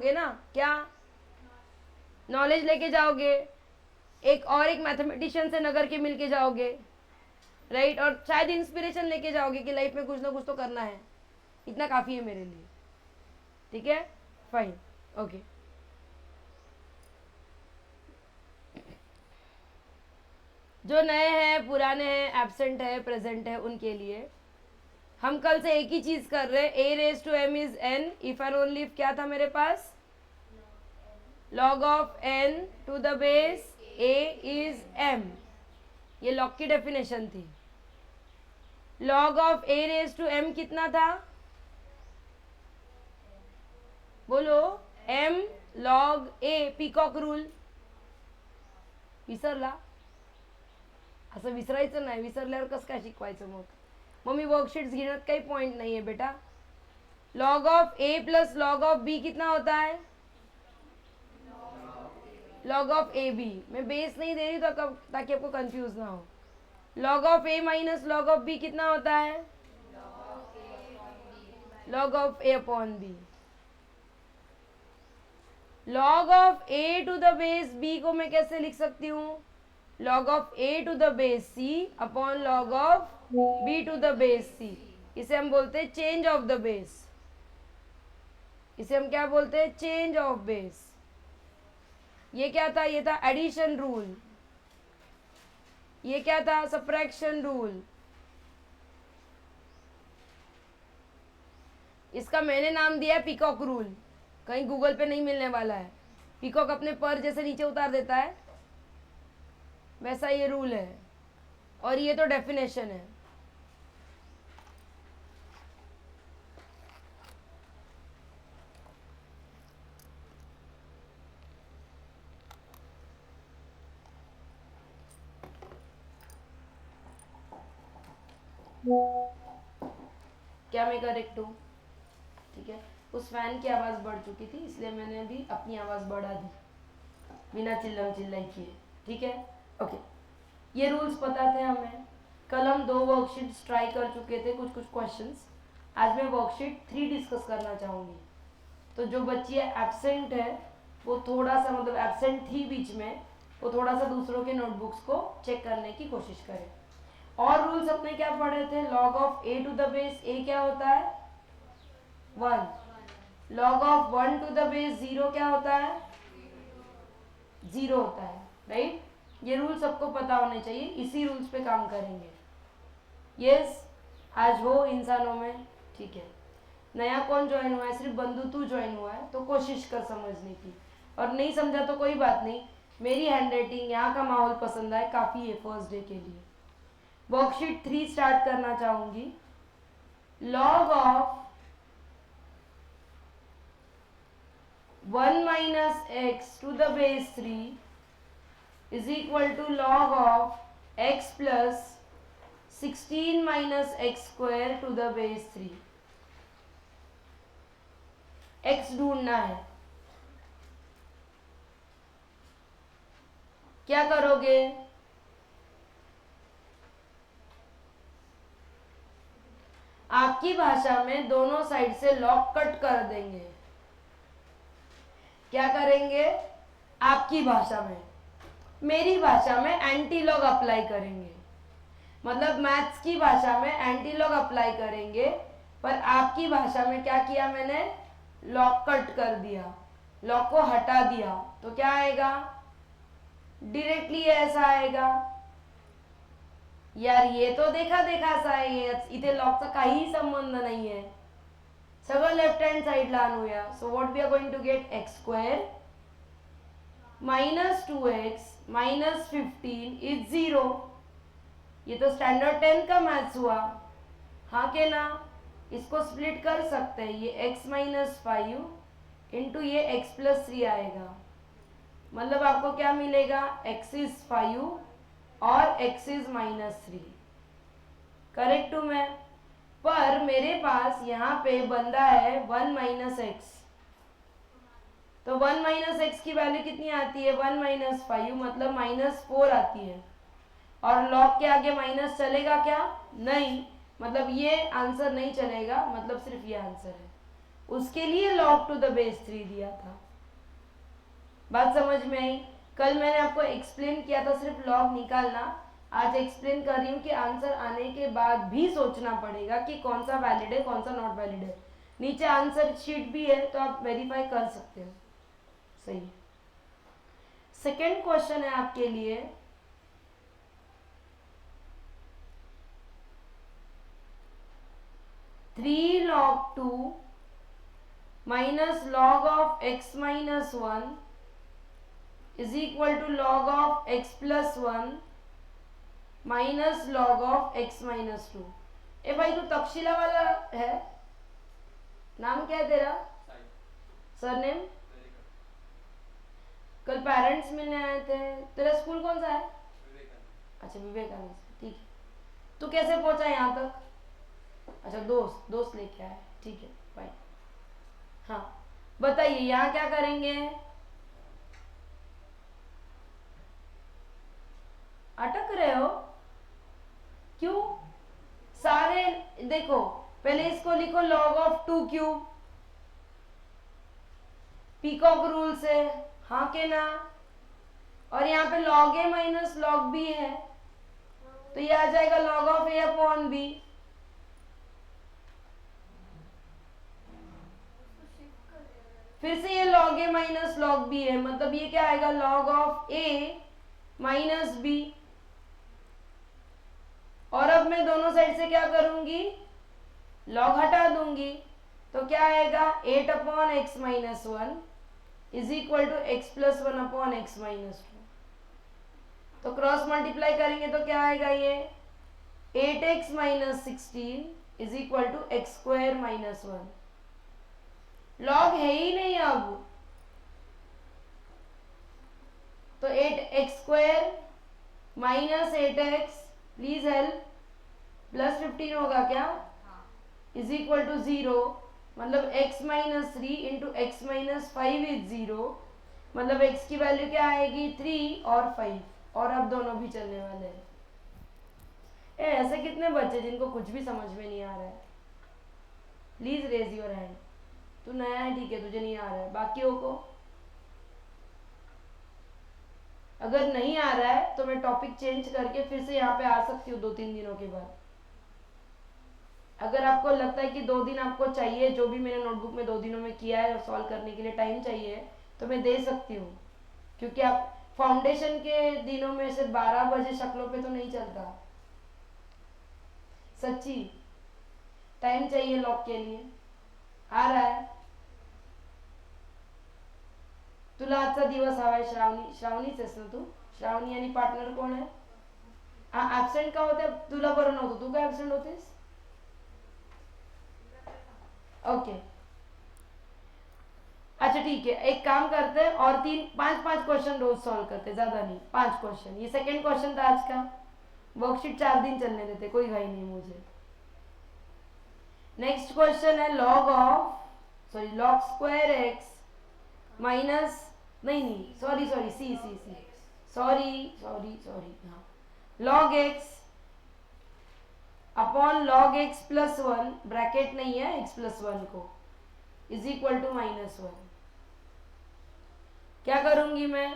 ना, क्या नॉलेज लेके जाओगे, एक मैथमेटिशियन से नगर के मिल के जाओगे, राइट, और शायद इंस्पिरेशन लेके जाओगे कि लाइफ में कुछ ना कुछ तो करना है। इतना काफ़ी है मेरे लिए। ठीक है, फाइन, ओके। जो नए हैं, पुराने हैं, एब्सेंट है, प्रेजेंट है, उनके लिए हम कल से एक ही चीज कर रहे हैं। A raise to M is N, if and only if क्या था मेरे पास, log of N to the base a is M, ये लॉग की डेफिनेशन थी। Log of a raise to M कितना था, बोलो, M log a, peacock rule. विसरला? असं विसरायचं नाही, विसरल्यावर कसं काय शिकवायचं मग मी वर्कशीट्स घेण्यात काही पॉइंट नहीं है बेटा। Log of A plus log of B कितना होता है, लॉग ऑफ ए बी। मैं बेस नहीं दे रही तो ताकि आपको कंफ्यूज ना हो। Log of A minus log of B कितना होता है, log of A upon B. Log of A to the base B को मैं कैसे लिख सकती हूँ, log of A to the base C upon log of B to the base सी। इसे हम बोलते हैं चेंज ऑफ द बेस। इसे हम क्या बोलते हैं, चेंज ऑफ बेस। ये क्या था, ये था एडिशन रूल। ये क्या था, सब्ट्रैक्शन रूल। इसका मैंने नाम दिया है पीकॉक रूल, कहीं गूगल पे नहीं मिलने वाला है। पीकॉक अपने पर जैसे नीचे उतार देता है, वैसा ये रूल है, और ये तो डेफिनेशन है। क्या मैं करेक्ट हूँ? ठीक है, उस फैन की आवाज़ बढ़ चुकी थी, इसलिए मैंने अभी अपनी आवाज़ बढ़ा दी बिना चिल्लम चिल्लाई किए। ठीक है, ओके। ये रूल्स पता थे हमें। कल हम 2 वर्कशीट्स ट्राई कर चुके थे, कुछ क्वेश्चंस। आज मैं वर्कशीट 3 डिस्कस करना चाहूँगी। तो जो बच्ची एब्सेंट है वो थोड़ा सा, मतलब एब्सेंट थी बीच में, वो थोड़ा सा दूसरों के नोटबुक्स को चेक करने की कोशिश करें। और रूल्स अपने क्या पढ़े थे, log of A to the base a क्या होता है, 1। Log of 1 to the base 0 क्या होता है, 0 होता है, राइट। ये रूल सबको पता होने चाहिए, इसी रूल्स पे काम करेंगे। यस, आज हो इंसानों में। ठीक है, नया कौन ज्वाइन हुआ है, सिर्फ बंधु तू ज्वाइन हुआ है, तो कोशिश कर समझने की, और नहीं समझा तो कोई बात नहीं। मेरी हैंड राइटिंग, यहाँ का माहौल पसंद आए, काफ़ी है फर्स्ट डे के लिए। वर्कशीट 3 स्टार्ट करना चाहूंगी। Log of 1 minus X to the base 3 is equal to log of X plus 16 minus X square to the base 3। X ढूंढना है। क्या करोगे, आपकी भाषा में दोनों साइड से लॉग कट कर देंगे। क्या करेंगे, आपकी भाषा में, मेरी भाषा में एंटी लॉग अप्लाई करेंगे। मतलब मैथ्स की भाषा में एंटी लॉग अप्लाई करेंगे, पर आपकी भाषा में क्या किया मैंने, लॉग कट कर दिया, लॉग को हटा दिया। तो क्या आएगा, डायरेक्टली ऐसा आएगा। यार ये तो देखा देखा सा आहे, इथे लॉगचा काही संबंध नाही आहे, सगळं लेफ्ट हँड साइडला आणूया। So what we are going to get, X square minus 2x minus 15 is 0। ये तो स्टैंडर्ड 10 का मैथ्स हुआ, हाँ के ना। इसको स्प्लिट कर सकते हैं, ये x माइनस 5 इंटू ये x प्लस 3 आएगा। मतलब आपको क्या मिलेगा, x इज 5 और x इज माइनस 3। करेक्ट हूं मैं? पर मेरे पास यहाँ पे बंदा है 1 माइनस एक्स, तो 1 माइनस एक्स की वैल्यू कितनी आती है, 1 माइनस 5, मतलब माइनस 4 आती है। और लॉग के आगे माइनस चलेगा क्या, नहीं, मतलब ये आंसर नहीं चलेगा, मतलब सिर्फ ये आंसर है। उसके लिए log टू द बेस 3 दिया था। बात समझ में आई? कल मैंने आपको एक्सप्लेन किया था सिर्फ लॉग निकालना, आज एक्सप्लेन कर रही हूँ कि आंसर आने के बाद भी सोचना पड़ेगा कि कौन सा वैलिड है कौन सा नॉट वैलिड है। नीचे आंसर शीट भी है तो आप वेरीफाई कर सकते हो। सही। सेकेंड क्वेश्चन है आपके लिए, three log two minus log of X minus one is equal to log of X plus one minus log of X minus two. ए भाई तू तक्षशिला वाला है, नाम क्या है तेरा? सरनेम? कल पेरेंट्स मिलने आए थे, तेरा स्कूल कौन सा है? अच्छा विवेकानंद से, ठीक है। तू कैसे पहुंचा यहाँ तक? अच्छा दोस्त लेके आया, ठीक है फाइन। हाँ बताइए यहाँ क्या करेंगे? अटक रहे हो क्यों? सारे देखो, पहले इसको लिखो log of 2 cube, peacock rule से, हाँ के ना? और यहाँ पे log a minus log b है तो ये आ जाएगा log of a upon b। फिर से ये log a minus log b है, मतलब ये क्या आएगा? log of a minus b। और अब मैं दोनों साइड से क्या करूंगी? log हटा दूंगी तो क्या आएगा? 8 upon X minus one is equal to X plus one upon X minus two. तो क्रॉस मल्टीप्लाई करेंगे तो क्या आएगा? ये 8x minus 16 is equal to X square minus one. Log है ही नहीं अब, तो 8x square minus 8x, please help, plus 15 होगा क्या? इज इक्वल टू 0, मतलब x minus 3 into X minus 5 is 0, मतलब x की वैल्यू क्या आएगी? 3 और 5, और अब दोनों भी चलने वाले हैं। ऐसे कितने बच्चे जिनको कुछ भी समझ में नहीं आ रहा है? Please raise your hand. तू नया है ठीक है, तुझे नहीं आ रहा है, बाकियों को अगर नहीं आ रहा है तो मैं टॉपिक चेंज करके फिर से यहाँ पे आ सकती हूँ 2-3 दिनों के बाद। अगर आपको लगता है कि 2 दिन आपको चाहिए, जो भी मैंने नोटबुक में 2 दिनों में किया है सॉल्व करने के लिए टाइम चाहिए, तो मैं दे सकती हूँ, क्योंकि आप फाउंडेशन के दिनों में से 12 बजे शक्लों पे तो नहीं चलता। सच्ची टाइम चाहिए लॉक के लिए। आ रहा है? तुला आजचा दिवस हवाय श्रावणी, श्रावणीच आहेस ना तू? श्रावणी आणि पार्टनर कोण आहे? ऍबसेंट का होते? तुला बरं नव्हतं, तू काय ऍबसेंट होतेस? ओके अच्छा ठीक है, एक काम करते हैं और 5 क्वेश्चन रोज सॉल्व करते, ज्यादा नहीं, 5 क्वेश्चन। ये सेकंड क्वेश्चन था आज का, वर्कशीट 4 दिन चलने देते, कोई घाई नहीं मुझे। नेक्स्ट क्वेश्चन है लॉग स्क्वायर एक्स माइनस, नहीं सॉरी सी सॉरी हाँ, log X upon log X plus one, bracket नहीं है एक्स प्लस वन को, is equal to minus one. क्या करूंगी मैं?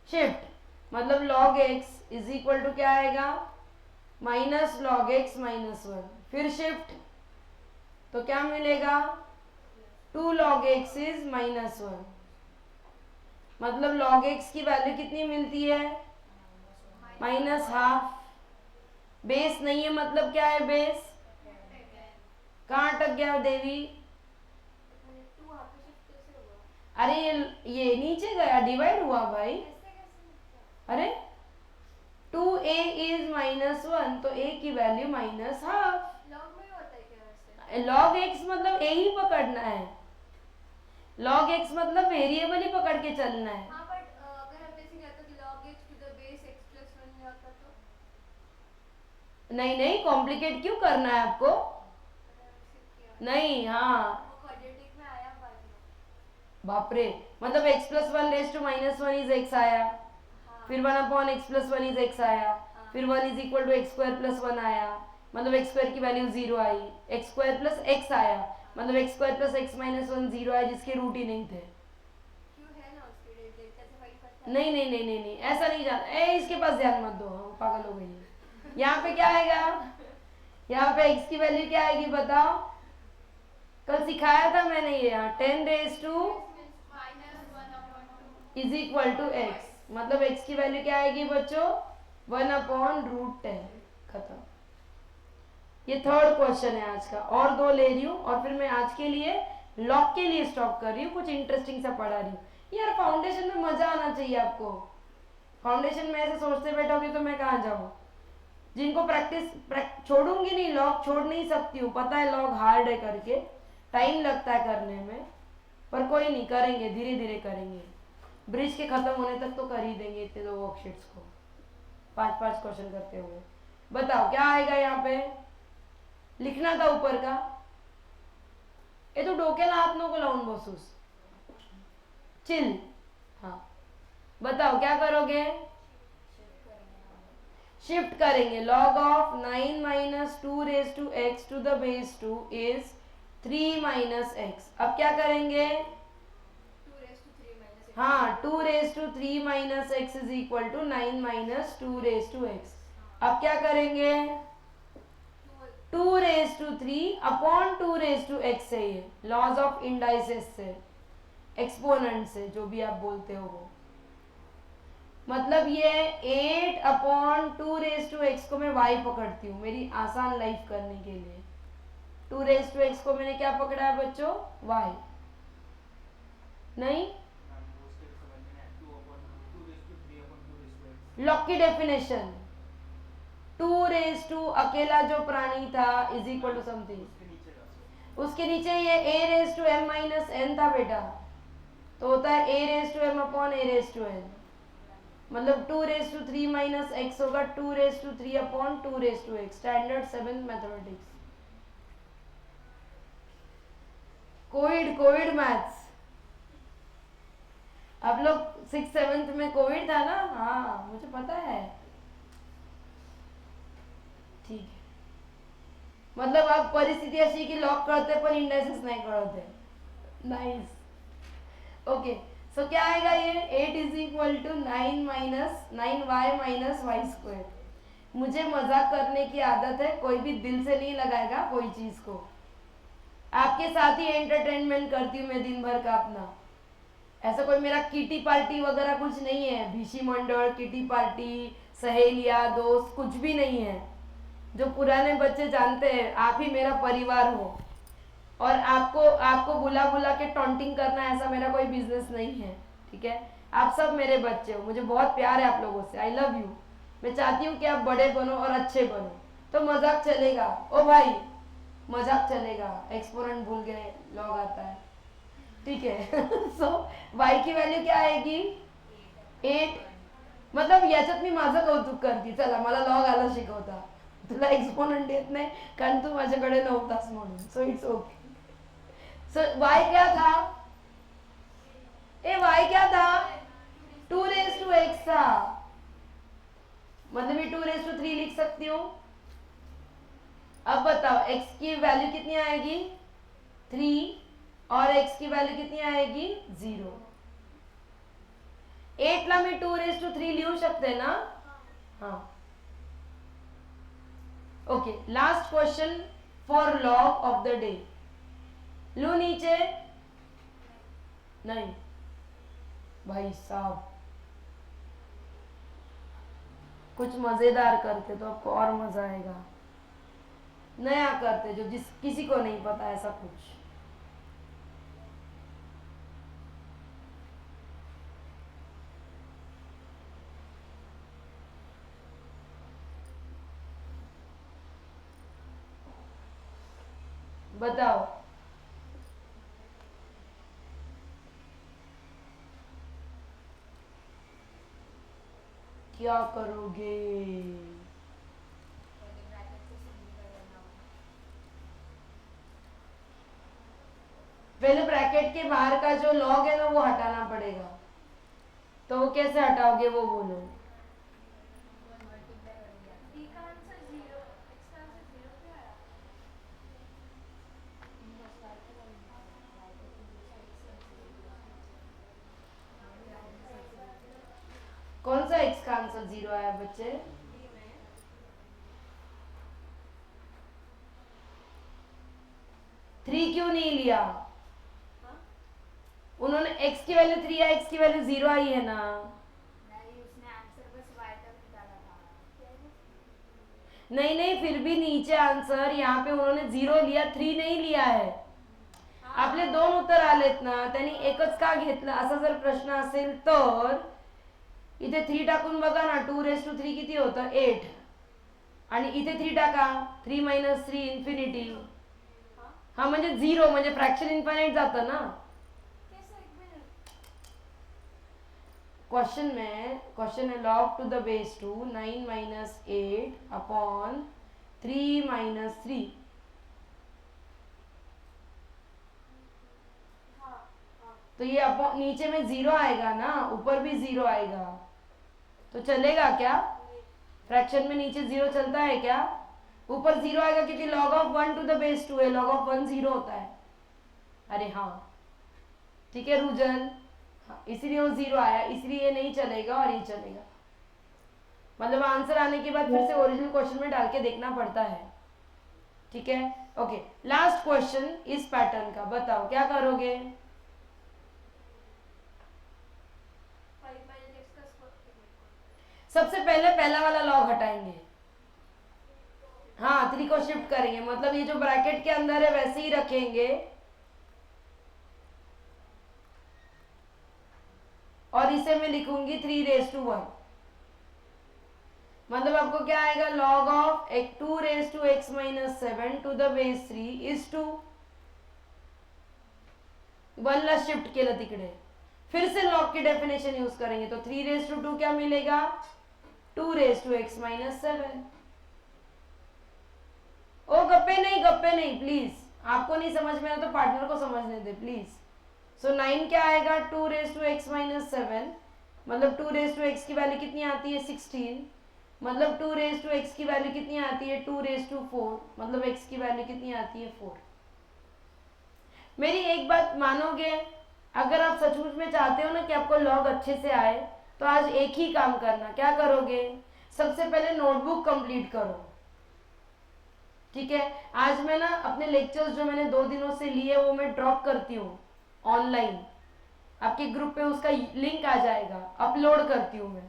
शिफ्ट, मतलब log x is equal to क्या आएगा? Minus log X minus one. फिर शिफ्ट तो क्या मिलेगा? 2 log x is minus one, मतलब log x की वैल्यू कितनी मिलती है? Minus half. बेस नहीं है मतलब क्या है? बेस कहाँ अटक गया देवी? अरे ये नीचे गया, डिवाइड हुआ भाई। अरे 2a इज माइनस वन, तो a की value minus half. Log x मतलब a ही पकड़ना है, लॉग एक्स मतलब वेरिएबल ही पकड़ के चलना है। हाँ, बट अगर हम ऐसे कहते कि log x to the base x plus 1 जाता तो नहीं कॉम्प्लिकेट क्यों करना है आपको? नहीं, हाँ बाप रे, मतलब x plus one raise to minus one is x आया, फिर 1 upon X plus one is x आया, फिर 1 is equal to X square plus one आया, मतलब एक्स स्क्वायर की वैल्यू 0 आई, एक्स स्क्वायर प्लस एक्स आया, मतलब X square plus X minus one zero है जिसके रूट ही नहीं थे। नहीं नहीं नहीं नहीं नहीं ऐसा नहीं जाना, इसके पास ध्यान मत दो, पागल हो गई है। यहाँ पे क्या आएगा, यहाँ पे x की वैल्यू क्या आएगी बताओ, कल सिखाया था मैंने ये, यहाँ 10 raise to is equal to X, मतलब x की वैल्यू क्या आएगी बच्चों, 1/√10। खत्म। ये थर्ड क्वेश्चन है आज का, और दो ले रही हूँ और फिर मैं आज के लिए लॉग के लिए स्टॉप कर रही हूँ, कुछ इंटरेस्टिंग सा पढ़ा रही हूँ। यार फाउंडेशन में मजा आना चाहिए आपको, फाउंडेशन में ऐसे सोचते बैठोगे तो मैं कहाँ जाऊँ। जिनको प्रैक्टिस छोड़ूंगी नहीं, लॉग छोड़ नहीं सकती हूँ, पता है लॉग हार्ड है करके, टाइम लगता है करने में, पर कोई नहीं, करेंगे धीरे धीरे करेंगे, ब्रिज के खत्म होने तक तो कर ही देंगे इतने दो वर्कशीट्स को, 5-5 क्वेश्चन करते हुए। बताओ क्या आएगा यहाँ पे, लिखना था ऊपर का, ये तो डोकेला हाथ नको लाऊन बसूस, चिल। हाँ बताओ क्या करोगे, शिफ्ट करेंगे, log of 9 minus 2 raise to X to the base 2 is 3 minus X. अब क्या करेंगे, हाँ 2 raise to 3 minus X is equal to 9 minus 2 raise to X. अब क्या करेंगे, 2 raise to 3 upon 2 raise to X से, ये लॉज ऑफ इंडाइसेस से, एक्सपोनेंट से, जो भी आप बोलते हो वो, मतलब ये 8/2 रेज टू एक्स को मैं y पकड़ती हूँ मेरी आसान लाइफ करने के लिए। 2 रेज टू एक्स को मैंने क्या पकड़ा है बच्चों, y। नहीं, लॉग की डेफिनेशन, 2 रेज टू अकेला जो प्राणी था इज इक्वल टू समथिंग, उसके नीचे ये a raise to m minus n था बेटा, तो होता है a raise to m upon a raise to n, मतलब 2 रेज टू 3 माइनस एक्स होगा 2 raise to 3 upon 2 raise to X, standard 7th mathematics, Covid maths. आप लोग 6th-7th में कोविड था ना, हाँ मुझे पता है, ठीक है, मतलब आप परिस्थिती अशी की लॉक करते पर इंडाइसेस नहीं करते, नाइस, ओके। सो क्या आएगा ये, 8 is equal to 9y minus Y square. मुझे मजाक करने की आदत है, कोई भी दिल से नहीं लगाएगा कोई चीज को, आपके साथ ही एंटरटेनमेंट करती हूँ मैं दिन भर का अपना, ऐसा कोई मेरा किटी पार्टी वगैरह कुछ नहीं है, भीशी मंडल, किटी पार्टी, सहेलियां, दोस्त कुछ भी नहीं है। जो पुराने बच्चे जानते हैं आप ही मेरा परिवार हो, और आपको आपको बुला बुला के टॉन्टिंग करना ऐसा मेरा कोई बिजनेस नहीं है, ठीक है। आप सब मेरे बच्चे हो, मुझे बहुत प्यार है आप लोगों से, आई लव यू। मैं चाहती हूँ कि आप बड़े बनो और अच्छे बनो, तो मजाक चलेगा, ओ भाई मजाक चलेगा, एक्सपोनेंट भूल गए, लॉग आता है, ठीक है। सो y की वैल्यू क्या आएगी, 8, मतलब याच्यात मी माझं कौतुक करते, चला मला लॉग आला शिकवता, तुला एक्सपोनेंट येत नाही कारण तू माझ्याकडे नव्हतास म्हणून, so it's okay. So y क्या था, y क्या था, 2 रेज टू एक्स था, मतलब ये 2 रेज टू 3 लिख सकती हूँ। अब बताओ x की वैल्यू कितनी आएगी, 3, और x की वैल्यू कितनी आएगी, 0। 8 ला मी 2 रेज टू 3 लिहू शकते ना, हाँ okay. Last question for log of the day, लू नीचे, नहीं भाई साहब, कुछ मजेदार करते तो आपको और मजा आएगा, नया करते जो जिस किसी को नहीं पता ऐसा कुछ। बताओ क्या करोगे, पहले ब्रैकेट के बाहर का जो लॉग है ना वो हटाना पड़ेगा, तो वो कैसे हटाओगे वो बोलो। आंसर 0 आया बच्चे? 3 क्यों नहीं लिया? उन्होंने x की वैल्यू 3 है, x की वैल्यू 0 आई है ना? नहीं नहीं, फिर भी नीचे आंसर यहाँ पे उन्होंने 0 लिया, 3 नहीं लिया है. आपले 2 उत्तर आलेत ना, त्यांनी एकच का घेतलं? असा जर प्रश्न असेल तर इथे 3 टाकून बघा ना, 2⁻³ किती होतं? 8. आणि इथे 3 टाका, 3 - 3 इन्फिनिटी. हा म्हणजे 0 म्हणजे फ्रॅक्शन इन्फाइनाइट जातं ना. क्वेश्चन है log to the base 2 9 - 8 upon 3 - 3. तो ये अपॉन नीचे में 0 आएगा ना, ऊपर भी 0 आएगा, तो चलेगा क्या? फ्रैक्शन में नीचे 0 चलता है क्या? ऊपर 0 आएगा क्योंकि log of 1 to the base 2 है, log of 1 0 होता है. अरे हाँ ठीक है रुजल, इसलिए वो 0 आया, इसलिए ये नहीं चलेगा और ये चलेगा. मतलब आंसर आने के बाद फिर से ओरिजिनल क्वेश्चन में डाल के देखना पड़ता है. ठीक है, ओके. लास्ट क्वेश्चन इस पैटर्न का, बताओ क्या करोगे? सबसे पहले पहला वाला लॉग हटाएंगे. हाँ 3 को शिफ्ट करेंगे, मतलब ये जो ब्रैकेट के अंदर है वैसे ही रखेंगे और इसे मैं लिखूंगी 3⁻1. मतलब आपको क्या आएगा? log of 2⁻x - 7 to the base 3 is 2. 1 La shift केलं तिकडे, फिर से लॉग की डेफिनेशन यूज करेंगे तो 3⁻2 क्या मिलेगा? 2⁻x - 7. ओ गप्पे नहीं प्लीज, आपको नहीं समझ में आया तो पार्टनर को समझने दे प्लीज. सो 9 क्या आएगा? 2⁻x - 7, मतलब 2⁻x की वैल्यू कितनी आती है? 16. मतलब 2⁻x की वैल्यू कितनी आती है? 2⁻4. मतलब x की वैल्यू कितनी आती है? 4. मेरी एक बात मानोगे, अगर आप सचमुच में चाहते हो ना कि आपको लॉग अच्छे से आए तो आज एक ही काम करना. क्या करोगे? सबसे पहले नोटबुक कंप्लीट करो. ठीक है, आज मैं ना अपने लेक्चर्स जो मैंने 2 दिनों से लिए वो मैं ड्रॉप करती हूँ ऑनलाइन. आपके ग्रुप पे उसका लिंक आ जाएगा, अपलोड करती हूँ मैं,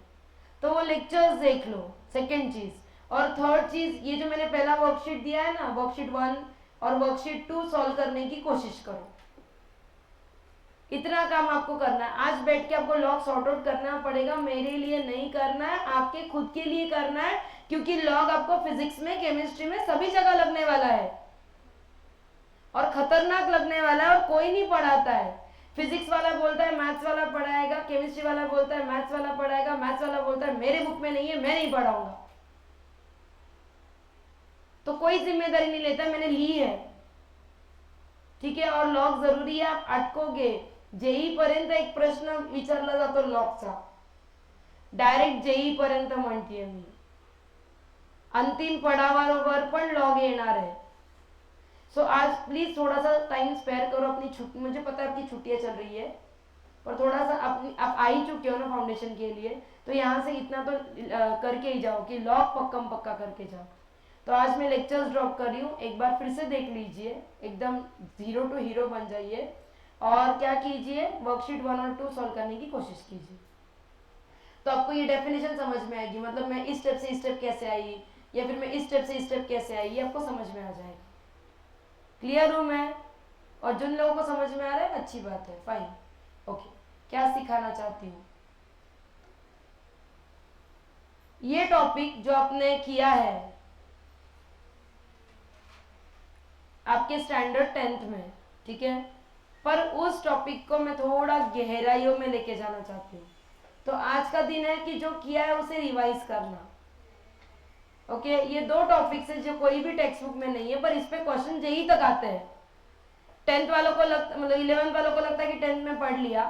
तो वो लेक्चर्स देख लो. सेकेंड चीज. और थर्ड चीज, ये जो मैंने पहला वर्कशीट दिया है ना, वर्कशीट 1 और वर्कशीट 2 सॉल्व करने की कोशिश करो. इतना काम आपको करना है. आज बैठ के आपको लॉग सॉर्ट आउट करना पड़ेगा, मेरे लिए नहीं करना है, आपके खुद के लिए करना है, क्योंकि लॉग आपको फिजिक्स में, केमिस्ट्री में सभी जगह लगने वाला है और खतरनाक लगने वाला है और कोई नहीं पढ़ाता है. फिजिक्स वाला बोलता है मैथ्स वाला पढ़ाएगा, केमिस्ट्री वाला बोलता है मैथ्स वाला पढ़ाएगा, मैथ्स वाला बोलता है मेरे बुक में नहीं है, मैं नहीं पढ़ाऊंगा. तो कोई जिम्मेदारी नहीं लेता, मैंने ली है. ठीक है, और लॉग जरूरी है. आप अटकोगे. जेई पर्यंत एक प्रश्न विचारला जातो लॉगचा, डायरेक्ट जेई पर्यंत म्हणतीये मी. अंतिम पडावावर पण लॉग येणार है. सो आज प्लीज थोड़ा सा टाइम स्पेयर करो अपनी छुट्टी. मुझे पता है आपकी छुट्टियां चल रही है, पर थोड़ा सा आप आ ही चुके हो ना फाउंडेशन के लिए, तो यहाँ से इतना तो करके ही जाओ कि लॉग पक्का करके जाओ. तो आज मैं लेक्चर्स ड्रॉप कर रही हूँ, एक बार फिर से देख लीजिए, एकदम 0 to हीरो बन जाइए. और क्या कीजिए? वर्कशीट 1 और 2 सॉल्व करने की कोशिश कीजिए, तो आपको ये डेफिनेशन समझ में आएगी. मतलब मैं इस स्टेप से इस स्टेप कैसे आई, या फिर मैं इस स्टेप से इस स्टेप कैसे आई, ये आपको समझ में आ जाएगा. क्लियर हूँ मैं? और जिन लोगों को समझ में आ रहा है अच्छी बात है, फाइन. ओके, क्या सिखाना चाहती हूँ? ये टॉपिक जो आपने किया है आपके स्टैंडर्ड 10th में, ठीक है, पर उस टॉपिक को मैं थोड़ा गहराइयों में लेके जाना चाहती हूँ. तो आज का दिन है कि जो किया है उसे रिवाइज करना. ओके, ये 2 टॉपिक्स है जो कोई भी टेक्स्ट बुक में नहीं है, पर इस पे क्वेश्चन जेई तक आते हैं. 10th वालों को लगता, मतलब 11th वालों को लगता है कि 10th में पढ़ लिया,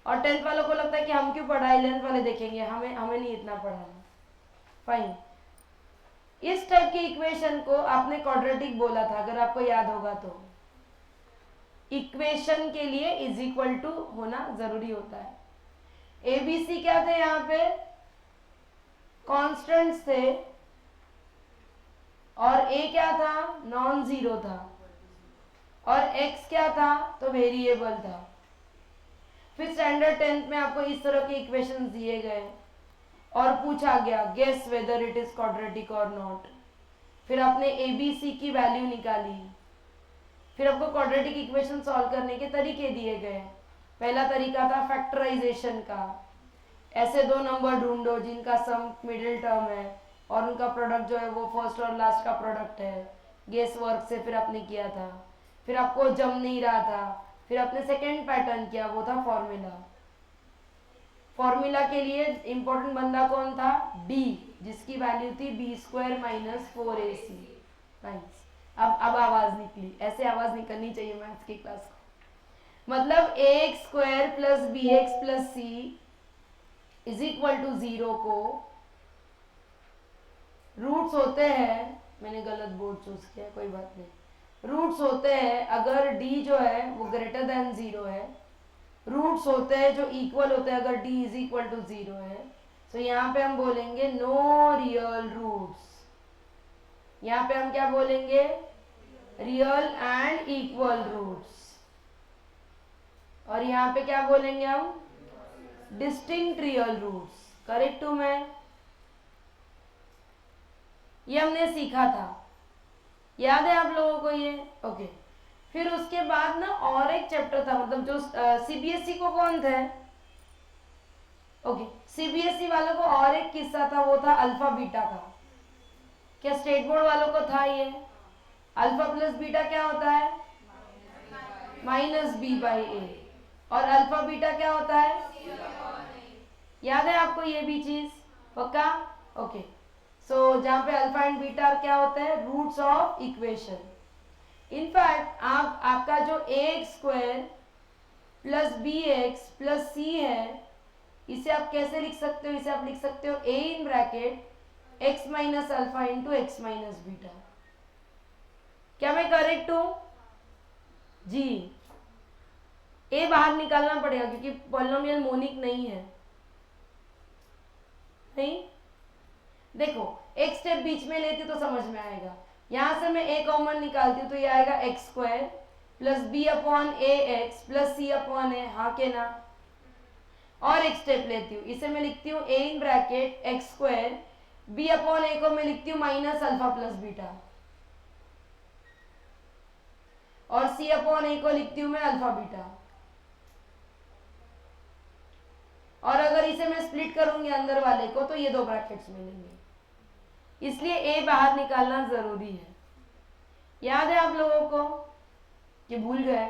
और 10th वालों को लगता है कि हम क्यों पढ़ा, 11th वाले देखेंगे, हमें नहीं इतना पढ़ाना. फाइन. इस टाइप की इक्वेशन को आपने क्वाड्रेटिक बोला था, अगर आपको याद होगा तो. इक्वेशन के लिए इज इक्वल टू होना जरूरी होता है. एबीसी क्या थे यहाँ पे? कॉन्स्टेंट्स थे और a क्या था, नॉन जीरो था, और x क्या था, तो वेरिएबल था। फिर स्टैंडर्ड 10th में आपको इस तरह के इक्वेशंस दिए गए और पूछा गया guess whether it is quadratic और नॉट। फिर आपने ए बी सी की वैल्यू निकाली। फिर आपको क्वाड्रेटिक इक्वेशन सॉल्व करने के तरीके दिए गए। पहला तरीका था फैक्टराइजेशन का, ऐसे दो नंबर ढूंढो जिनका सम मिडिल टर्म है और उनका प्रोडक्ट जो है वो फर्स्ट और लास्ट का प्रोडक्ट है। गेस वर्क से फिर आपने किया था। फिर आपको जम नहीं रहा था, फिर आपने सेकेंड पैटर्न किया, वो था फॉर्मूला। फॉर्मूला के लिए इंपॉर्टेंट बंदा कौन था, डी, जिसकी वैल्यू थी B square minus 4ac। Nice. अब आवाज निकली, ऐसे आवाज निकलनी चाहिए मैथ्स की क्लास को। मतलब a X square plus B X plus C is equal to 0 को रूट्स होते हैं, मैंने गलत बोर्ड चूज किया, कोई बात नहीं। रूट्स होते हैं अगर डी जो है वो ग्रेटर देन 0 है। रूट्स होते हैं जो इक्वल होते हैं अगर डी इज इक्वल टू 0 है। तो यहाँ पे हम बोलेंगे नो रियल रूट्स। यहाँ पे हम क्या बोलेंगे, रियल एंड इक्वल रूट्स। और यहाँ पे क्या बोलेंगे हम, डिस्टिंक्ट रियल रूट्स। करेक्ट हूं मैं, ये हमने सीखा था, याद है आप लोगों को ये? ओके। फिर उसके बाद ना और एक चैप्टर था, मतलब जो सीबीएसई को कौन थे, ओके, सीबीएसई वालों को और एक किस्सा था, वो था अल्फा बीटा का। क्या स्टेट बोर्ड वालों को था ये? अल्फा प्लस बीटा क्या होता है, माइनस बी बाई ए। और अल्फा बीटा क्या होता है, याद है आपको ये भी चीज? पक्का? ओके। सो जहां पे अल्फा एंड बीटा क्या होता है, रूट्स ऑफ इक्वेशन। इनफैक्ट आपका जो a X square plus B X plus C है, इसे आप कैसे लिख सकते हो? इसे आप लिख सकते हो a in bracket X minus alpha into X minus beta. क्या मैं करेक्ट हूं जी? ए बाहर निकालना पड़ेगा क्योंकि पॉलिनोमियल मोनिक नहीं है। नहीं, देखो एक स्टेप बीच में लेती तो समझ में आएगा। यहां से मैं ए कॉमन निकालती हूँ तो ये आएगा X square plus B upon A X plus C upon A, हाँ के ना? और एक स्टेप लेती हूँ, इसे मैं लिखती हूँ A in bracket X square, B upon A को मैं लिखती हूँ माइनस अल्फा प्लस बीटा, और सी अपॉन ए को लिखती हूँ मैं अल्फा बीटा। और अगर इसे मैं स्प्लिट करूंगी अंदर वाले को तो ये दो ब्रैकेट्स मिलेंगे, इसलिए ए बाहर निकालना जरूरी है। याद है आप लोगों को कि भूल गए?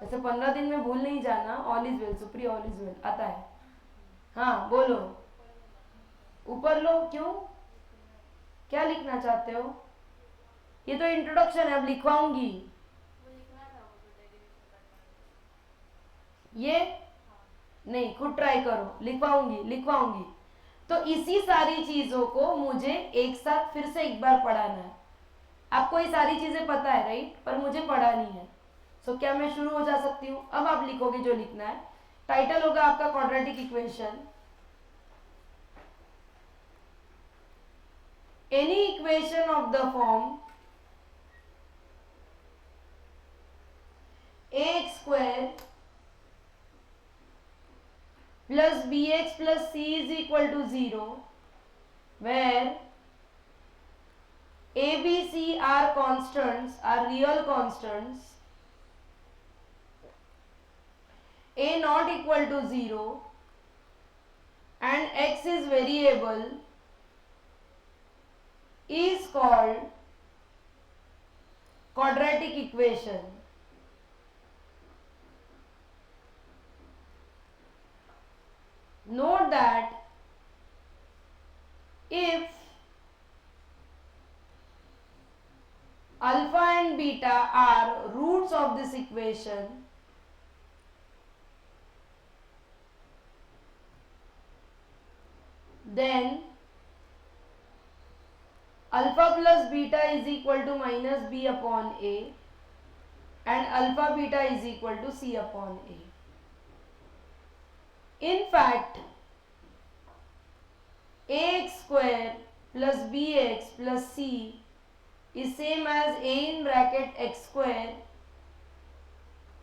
ऐसे 15 दिन में भूल नहीं जाना। ऑल इज वेल सुप्री, ऑल इज वेल आता है। हाँ बोलो, ऊपर लो। क्यों, क्या लिखना चाहते हो? ये तो इंट्रोडक्शन है, अब लिखवाऊंगी ये। नहीं, खुद ट्राई करो, लिखवाऊंगी। तो इसी सारी चीजों को मुझे एक साथ फिर से एक बार पढ़ाना है। आपको ये सारी चीजें पता है राइट, पर मुझे पढ़ानी है। सो क्या मैं शुरू हो जा सकती हूँ? अब आप लिखोगे जो लिखना है। टाइटल होगा आपका quadratic equation. Any equation of the form A X square plus bx plus c is equal to 0 where a, b, c are constants, are real constants, a not equal to 0 and x is variable is called quadratic equation. Note that if alpha and beta are roots of this equation, then alpha plus beta is equal to minus b upon a and alpha beta is equal to c upon a. In fact, ax square plus bx plus c is same as a in bracket x square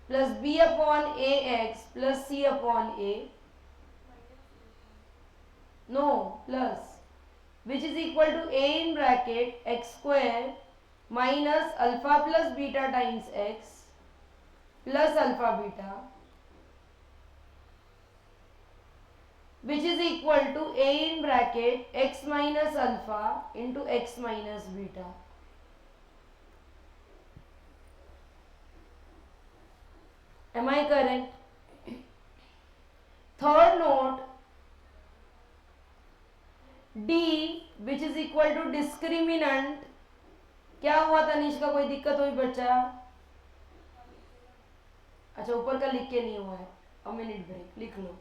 plus b upon ax plus c upon a, no, plus, which is equal to a in bracket x square minus alpha plus beta times x plus alpha beta, which is equal to a in bracket x minus alpha into x minus beta. Am I correct? Third note, d which is equal to discriminant. क्या हुआ तनिष्का, कोई दिक्कत हुई बच्चा? अच्छा, ऊपर का लिख के नहीं हुआ है, अ मिनट ब्रेक, लिख लो.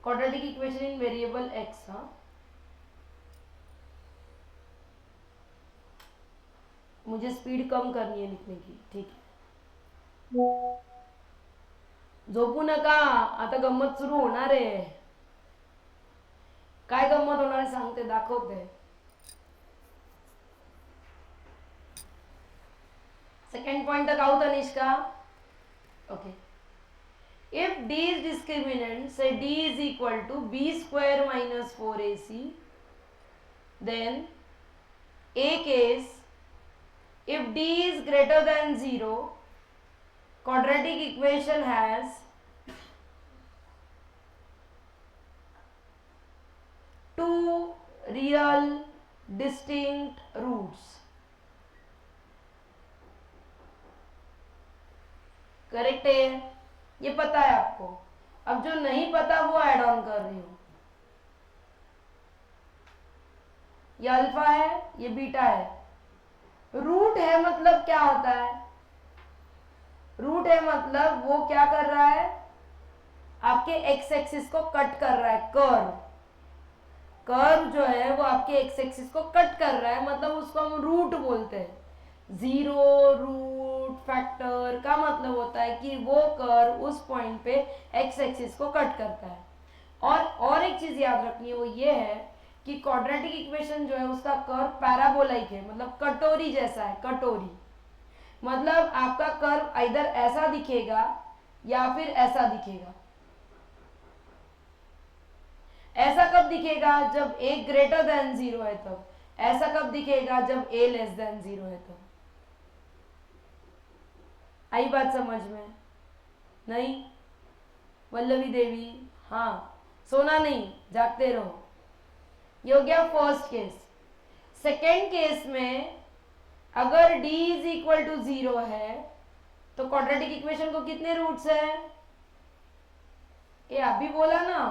Quadratic equation in variable x. हाँ, मुझे स्पीड कम करनी है लिखने की, ठीक है. झोपू नका, आता गंमत सुरू होणार आहे. काय गंमत होणार आहे सांगते, दाखवते. सेकंड पॉइंट तक आओ Tanishka. Okay, if d is discriminant, say d is equal to b square minus 4ac, then a case, if d is greater than 0, quadratic equation has two real distinct roots. Correct है, ये पता है आपको. अब जो नहीं पता वो ऐड ऑन कर रही हूं. ये अल्फा है, ये बीटा है. रूट है मतलब क्या होता है? रूट है मतलब वो क्या कर रहा है, आपके एक्स एक्सिस को कट कर रहा है. कर्व, कर्व जो है वो आपके एक्स एक्सिस को कट कर रहा है, मतलब उसको हम रूट बोलते हैं. जीरो रूट फैक्टर का मतलब होता है कि वो कर्व उस पॉइंट पे एक्स एक्सिस को कट करता है. और एक चीज याद रखनी है, वो ये है कि क्वाड्रेटिक इक्वेशन जो है उसका कर्व पैराबोलाइक है, मतलब कटोरी जैसा है. कटोरी मतलब आपका कर्व इधर ऐसा दिखेगा या फिर ऐसा दिखेगा. ऐसा कब दिखेगा? जब a ग्रेटर देन 0 है तब. ऐसा कब दिखेगा? जब a लेस देन 0 है तब. आई बात समझ में? नहीं? वल्लभी देवी, हाँ, सोना नहीं, जागते रहो. ये हो गया फर्स्ट केस. सेकेंड केस में अगर d इज इक्वल टू 0 है तो क्वाड्रेटिक इक्वेशन को कितने रूट्स है? ये अभी बोला ना,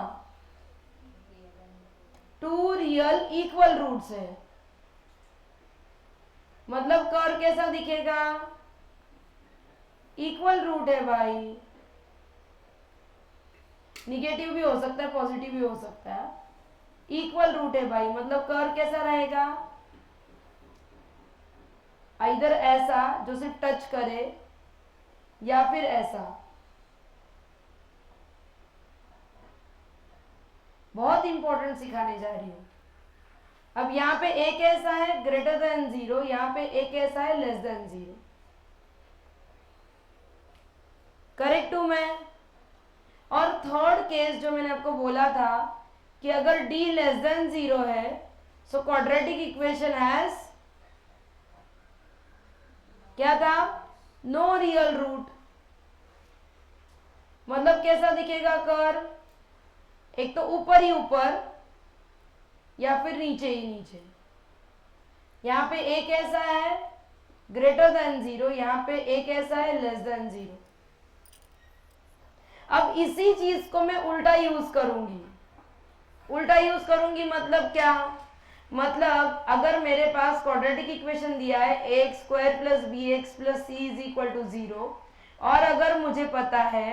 2 रियल इक्वल रूट्स है. मतलब कर्व कैसा दिखेगा? इक्वल रूट है भाई. निगेटिव भी हो सकता है, पॉजिटिव भी हो सकता है. इक्वल रूट है भाई, मतलब कर्व कैसा रहेगा? इधर ऐसा जो सिर्फ टच करे या फिर ऐसा. बहुत इंपॉर्टेंट सिखाने जा रही हूं. अब यहाँ पे एक ऐसा है ग्रेटर देन 0, यहाँ पे एक ऐसा है लेस देन 0. करेक्ट हूं मैं? और थर्ड केस जो मैंने आपको बोला था कि अगर d लेस देन 0 है सो क्वाड्रेटिक इक्वेशन हैज क्या था? No real root. मतलब कैसा दिखेगा कर्व? एक तो ऊपर ही ऊपर या फिर नीचे ही नीचे. यहाँ पे एक ऐसा है ग्रेटर देन 0, यहाँ पे एक ऐसा है लेस देन 0. अब इसी चीज को मैं उल्टा यूज करूंगी. उल्टा यूज करूंगी मतलब क्या? मतलब अगर मेरे पास क्वाड्रेटिक इक्वेशन दिया है ax square plus B X plus C is equal to 0, और अगर मुझे पता है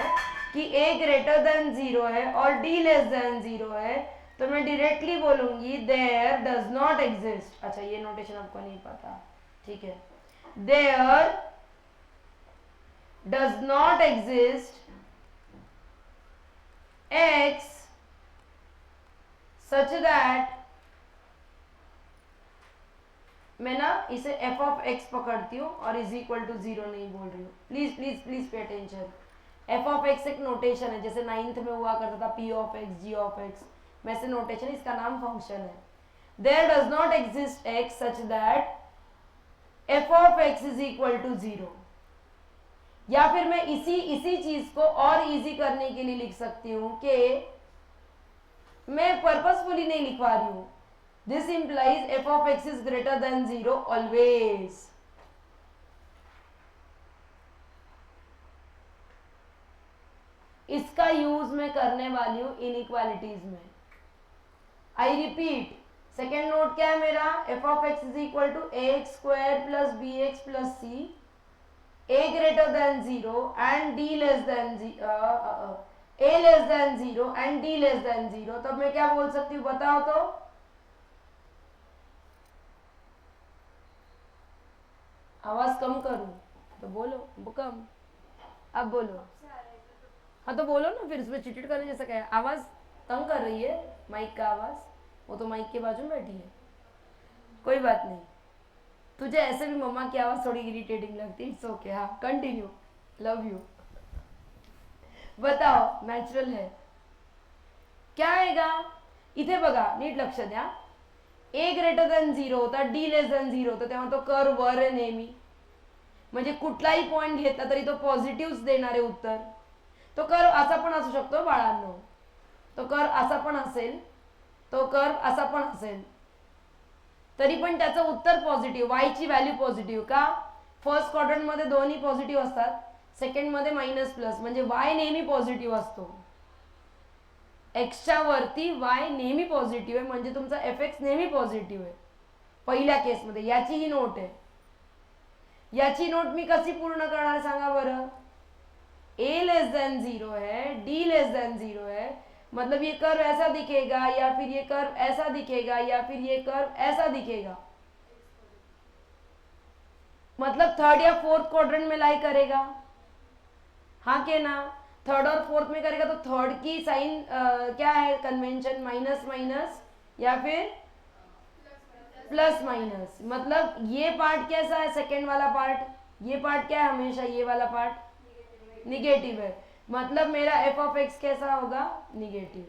कि a ग्रेटर देन 0 है और d लेस देन 0 है, तो मैं डायरेक्टली बोलूंगी देयर डज नॉट एग्जिस्ट. अच्छा, ये नोटेशन आपको नहीं पता, ठीक है. There does not exist x such that, मैं ना इसे f ऑफ x पकड़ती हूँ और इज इक्वल टू 0 नहीं बोल रही हूँ, please please please pay attention. f of x एक नोटेशन है, जैसे 9th में हुआ करता था p of x, g of x, वैसे नोटेशन, इसका नाम फंक्शन है। There does not exist x such that f of x is equal to 0। या फिर मैं इसी चीज को और इजी करने के लिए लिख सकती हूं कि मैं पर्पसफुली नहीं लिखवा रही हूं, this implies f of x is greater than 0 always. इसका यूज मैं करने वाली हूं इनइक्वालिटीज में। आई रिपीट, सेकेंड नोट क्या है मेरा, f of x is equal to ax square plus bx plus c, a greater than 0 and d less than a less than 0 and d less than 0। तब मैं क्या बोल सकती हूँ बताओ तो, आवाज कम करूं तो बोलो, कम, अब बोलो। हाँ तो बोलो ना, फिर इसमें चिटचिट करने जैसा क्या है, आवाज तंग कर रही है माइक का आवाज, वो तो माइक के बाजू में बैठी है, कोई बात नहीं, तुझे ऐसे भी मम्मा की आवाज थोड़ी इरिटेटिंग लगती है, इट्स ओके। हाँ कंटिन्यू, लव यू। बताओ, नॅचरल है क्या आएगा इथे बघा, नीट लक्ष द्या, a ग्रेटर देन 0 होता, d लेस देन 0 होता, तेव्हा तो कर्व वर आहे नेहमी, म्हणजे कुठलाही पॉइंट घेतला तरी तो पॉझिटिव्ह देणार आहे उत्तर। तो कर्व असा पण असू शकतो बाळांनो, तो कर्व असा पण असेल, तो कर्व असा पण असेल, तरी पण त्याचं उत्तर पॉझिटिव्ह, y ची व्हॅल्यू पॉझिटिव्ह का, फर्स्ट क्वाड्रंट मध्ये दोन्ही पॉझिटिव्ह असतात, सेकंड मध्ये मायनस प्लस, म्हणजे y नेहमी पॉझिटिव्ह असतो, x च्या वरती y नेहमी पॉझिटिव्ह आहे, म्हणजे तुमचा fx नेहमी पॉझिटिव्ह आहे पहिल्या केस मध्ये। याची ही नोट आहे, याची नोट मी कशी पूर्ण करणार सांगा बरं, a लेस देन 0 है, d लेस देन 0 है, मतलब ये कर्व ऐसा दिखेगा, या फिर ये कर्व ऐसा दिखेगा, या फिर ये कर्व ऐसा दिखेगा, मतलब थर्ड या फोर्थ क्वाड्रेंट में लाई करेगा, हाँ के ना, थर्ड और फोर्थ में करेगा तो थर्ड की साइन क्या है कन्वेंशन, माइनस माइनस या फिर प्लस माइनस, मतलब ये पार्ट कैसा है सेकेंड वाला पार्ट, ये पार्ट क्या है हमेशा ये वाला पार्ट निगेटिव है, मतलब मेरा f ऑफ x कैसा होगा निगेटिव।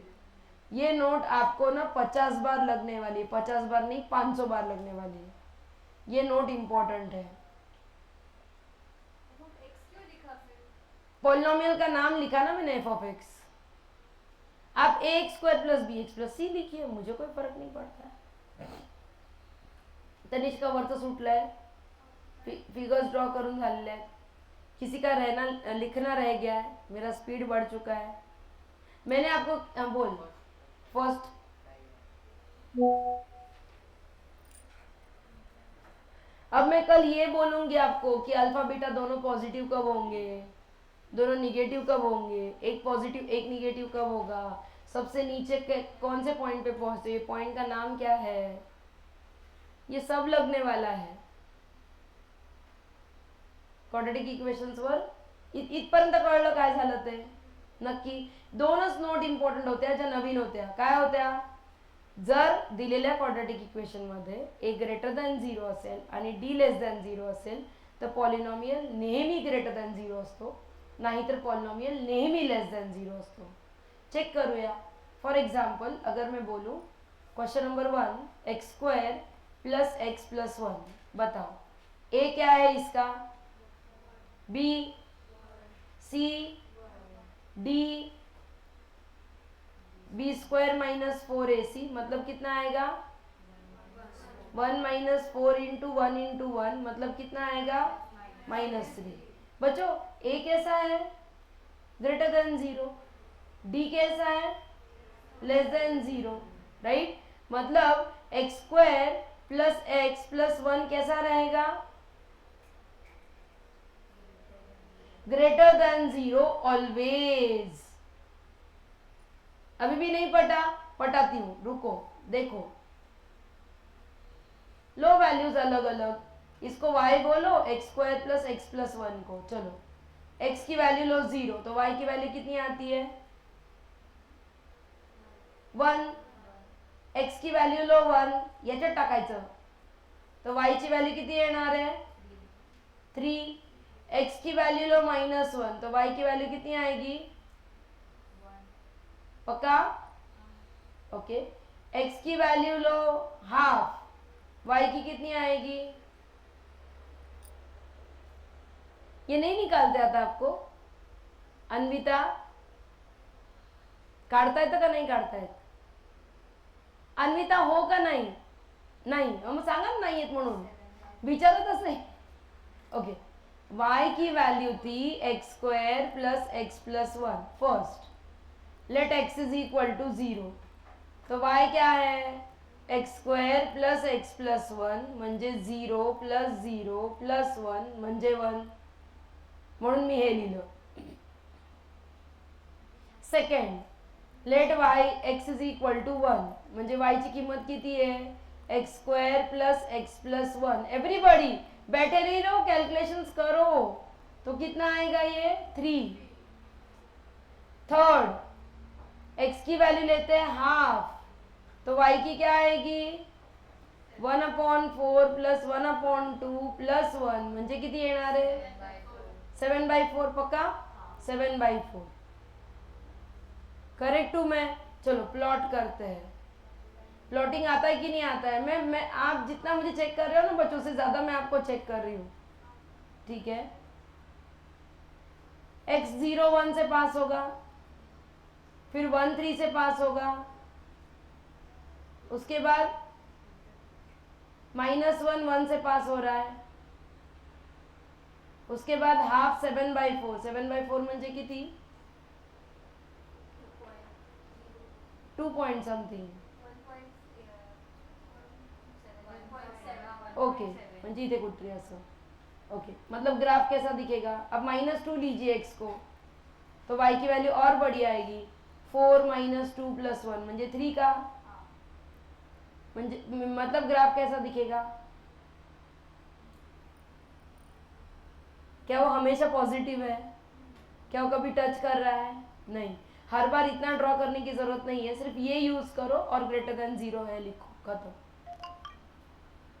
ये नोट आपको ना 50 बार लगने वाली है, 50 बार नहीं 500 बार लगने वाली है, ये नोट इंपॉर्टेंट है। पॉलिनोमियल का नाम लिखा ना मैंने f ऑफ x, आप ax square plus bx plus c लिखिए, मुझे कोई फर्क नहीं पड़ता है। तनिष्का वरचं सुटलंय, फिगर्स ड्रॉ करून झालेले आहेत, किसी का रहना लिखना रह गया है, मेरा स्पीड बढ़ चुका है। मैंने आपको बोल फर्स्ट अब मैं कल ये बोलूंगी आपको कि अल्फा बीटा दोनों पॉजिटिव कब होंगे, दोनों निगेटिव कब होंगे, एक पॉजिटिव एक निगेटिव कब होगा, सबसे नीचे कौन से पॉइंट पे पहुंचते, पॉइंट का नाम क्या है, ये सब लगने वाला है। क्वाड्रेटिक इक्वेशन्स वर इथपर्यंत कळलं काय झालं ते नक्की। दोनच नोट इम्पॉर्टंट होत्या ज्या नवीन होत्या, काय होत्या, जर दिलेल्या क्वाड्रेटिक इक्वेशन मध्ये a ग्रेटर दॅन 0 असेल आणि d लेस दॅन 0 असेल तर पॉलिनॉमियल नेहमी ग्रेटर दॅन 0 असतो, नाहीतर पॉलिनॉमियल नेहमी लेस दॅन 0 असतो। चेक करूया, फॉर एग्जाम्पल अगर मैं बोलूं question number 1 x square plus x plus 1, बताओ a क्या है इसका, b c d, B square minus 4ac, मतलब कितना आएगा 1 माइनस 4 इंटू 1 इंटू 1, मतलब कितना आएगा -3। बच्चों a कैसा है ग्रेटर देन 0, d कैसा है लेस देन 0, राइट, मतलब X square plus x plus 1 कैसा रहेगा ग्रेटर देन 0 ऑलवेज। अभी भी नहीं पटाती हूं, रुको देखो, लो वैल्यूज अलग अलग, इसको y बोलो x square plus x plus 1 को, चलो x की वैल्यू लो 0 तो y की वैल्यू कितनी आती है 1, x की व्हॅल्यू लो 1, याच्यात टाकायचं, तर y ची व्हॅल्यू किती येणार आहे 3, x की वैल्यू लो -1, तो y की वैल्यू कितनी आएगी 1 पक्का ओके। x की वैल्यू लो हाफ, y की कितनी आएगी, ये नहीं निकालते आता आपको अन्विता, काढता येतं का नाही काढता येत अन्विता, हो का नाही नाही मग सांगा ना नाही येत म्हणून, विचारतच नाही ओके। y की वैल्यू थी x² plus x plus 1, first let x is equal to 0, तो y क्या है x² प्लस x प्लस 1 म्हणजे 0 प्लस 0 प्लस 1 म्हणजे 1, म्हणून मी हे लिहिलं। Second let y x is equal to 1 म्हणजे y ची किंमत किती आहे x² plus x plus 1, everybody बैठे नहीं रहो, कैलकुलेशंस करो, तो कितना आएगा ये 3। थर्ड x की वैल्यू लेते हैं हाफ, तो y की क्या आएगी 1/4 प्लस 1/2 प्लस 1 म्हणजे किती येणार आहे 7/4, पक्का 7/4, करेक्ट हूं मैं। चलो प्लॉट करते हैं, प्लॉटिंग आता है कि नहीं आता है, मैं आप जितना मुझे चेक कर रहे हो ना बच्चों से ज्यादा मैं आपको चेक कर रही हूँ, ठीक है। x 0 1 से पास होगा, फिर 1 3 से पास होगा, उसके बाद -1 1 से पास हो रहा है, उसके बाद हाफ 7/4, 7/4 म्हणजे किती 2 पॉइंट समथिंग, ओके म्हणजे इथे कुठे असं, ओके मतलब ग्राफ कैसा दिखेगा, अब -2 लीजिए x को, तो y की वैल्यू और बड़ी आएगी 4 - 2 + 1 म्हणजे 3 का, म्हणजे मतलब ग्राफ कैसा दिखेगा, क्या वो हमेशा पॉजिटिव है, क्या वो कभी टच कर रहा है, नहीं, हर बार इतना ड्रॉ करने की जरूरत नहीं है, सिर्फ ये यूज करो और ग्रेटर देन 0 है लिखो, खत्म,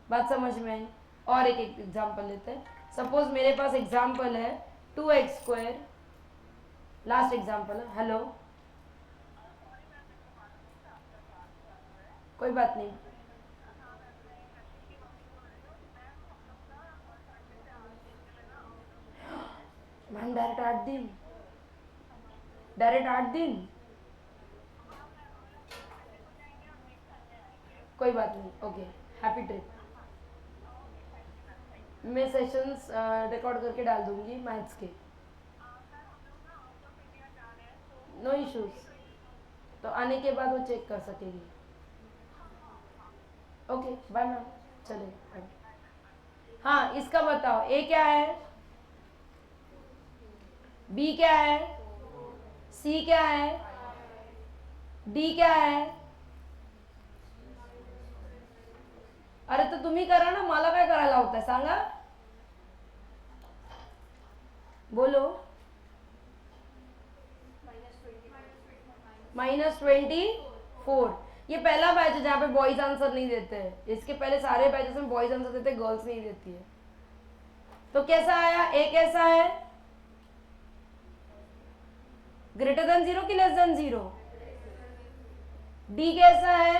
बात समझ में आई। और एक एग्जांपल लेते हैं, सपोज मेरे पास एग्जांपल है 2x², लास्ट एग्जांपल है, हेलो कोई बात नहीं, मैम डायरेक्ट 8 दिन, डायरेक्ट 8 दिन, कोई बात नहीं, ओके, हैप्पी ट्रिप। मैं सेशंस रिकॉर्ड करके डाल दूंगी मैथ्स के, नो इश्यूज, तो आने के बाद वो चेक कर सकेगी, ओके बाय मैम, चले बाय। हाँ इसका बताओ, ए क्या है, बी क्या है, सी क्या है, डी क्या है, अरे तो तुम्ही करा ना, मला काय करायला होतंय सांगा, बोलो -24, ये पहला बैच है जहाँ पे बॉयज आंसर नहीं देते हैं, इसके पहले सारे बैचेस में बॉयज आंसर देते हैं, गर्ल्स नहीं देती है। तो कैसा आया, ए कैसा है ग्रेटर देन 0 कि लेस देन 0, डी कैसा है,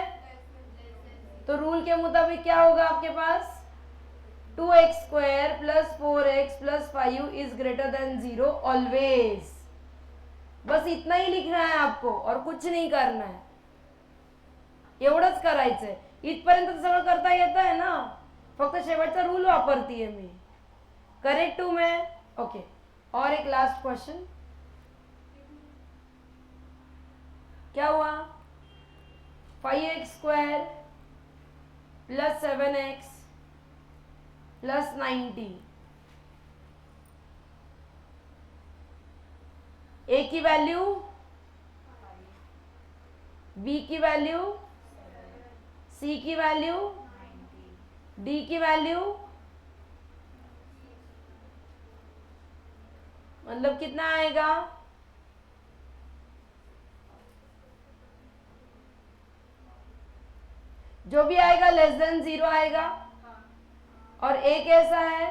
तो रूल के मुताबिक क्या होगा आपके पास 2x² plus 4x plus 5 is greater than 0 always, बस इतना ही लिखना है आपको और कुछ नहीं करना है, एवढंच करायचंय, इथपर्यंत तर सगळं करता येतं है ना, फक्त शेवटचा रूल वापरतीये मी, करेक्ट हूं मैं, ओके। और एक लास्ट क्वेश्चन, क्या हुआ 5x² प्लस 7x प्लस 90, ए की वैल्यू, बी की वैल्यू, सी की वैल्यू, डी की वैल्यू, मतलब कितना आएगा जो भी आएगा लेस देन 0 आएगा, और ए कैसा है?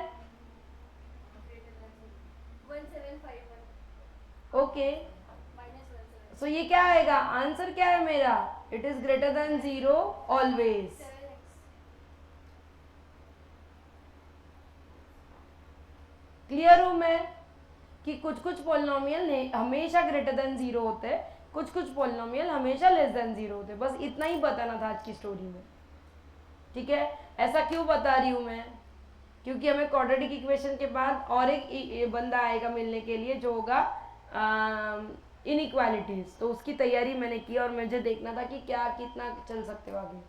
1751 ओके, -17 सो ये क्या आएगा? आंसर क्या है मेरा? It is greater than 0 always. 7x clear हूं मैं कि कुछ कुछ पॉलिनोमियल हमेशा ग्रेटर देन 0 होते हैं, कुछ कुछ पॉलिनोमियल हमेशा लेस देन 0 होते हैं। बस इतना ही बताना था आज की स्टोरी में, ठीक है? ऐसा क्यों बता रही हूं मैं? क्योंकि हमें क्वाड्रेटिक इक्वेशन के बाद और एक बंदा आएगा मिलने के लिए जो होगा इनइक्वालिटीज, तो उसकी तैयारी मैंने की और मुझे देखना था कि क्या कितना चल सकते हो आगे।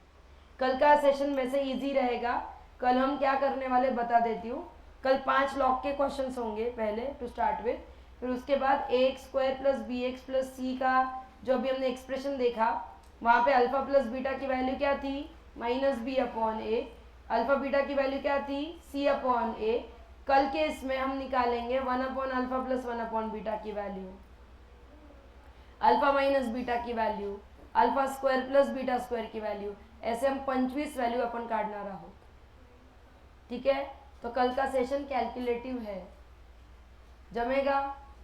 कल का सेशन वैसे इजी रहेगा। कल हम क्या करने वाले बता देती हूँ। कल 5 लॉग के क्वेश्चंस होंगे पहले टू स्टार्ट विथ, फिर उसके बाद ax² plus bx plus c का जो अभी हमने एक्सप्रेशन देखा, वहाँ पे अल्फा प्लस बीटा की वैल्यू क्या थी? -b/a। अल्फा बीटा की वैल्यू क्या थी? c/a। कल के इसमें हम निकालेंगे 1/अल्फा प्लस 1/बीटा की वैल्यू, अल्फा माइनस बीटा की value, alpha square plus beta square की वैल्यू, ऐसे हम 25 वैल्यू अपन काटना रहो, ठीक है? तो कल का सेशन कैलकुलेटिव है, जमेगा?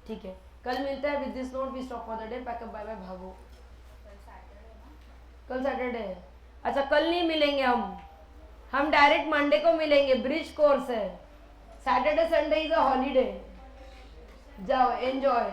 ठीक है, कल मिलता है। With this note we stop for the day. Pack up, bye bye, भागो। कल सैटरडे ना? कल सैटरडे है? अच्छा, कल नहीं मिलेंगे हम डायरेक्ट मंडे को मिलेंगे। ब्रिज कोर्स है, Saturday Sunday is a holiday. जाओ, एंजॉय।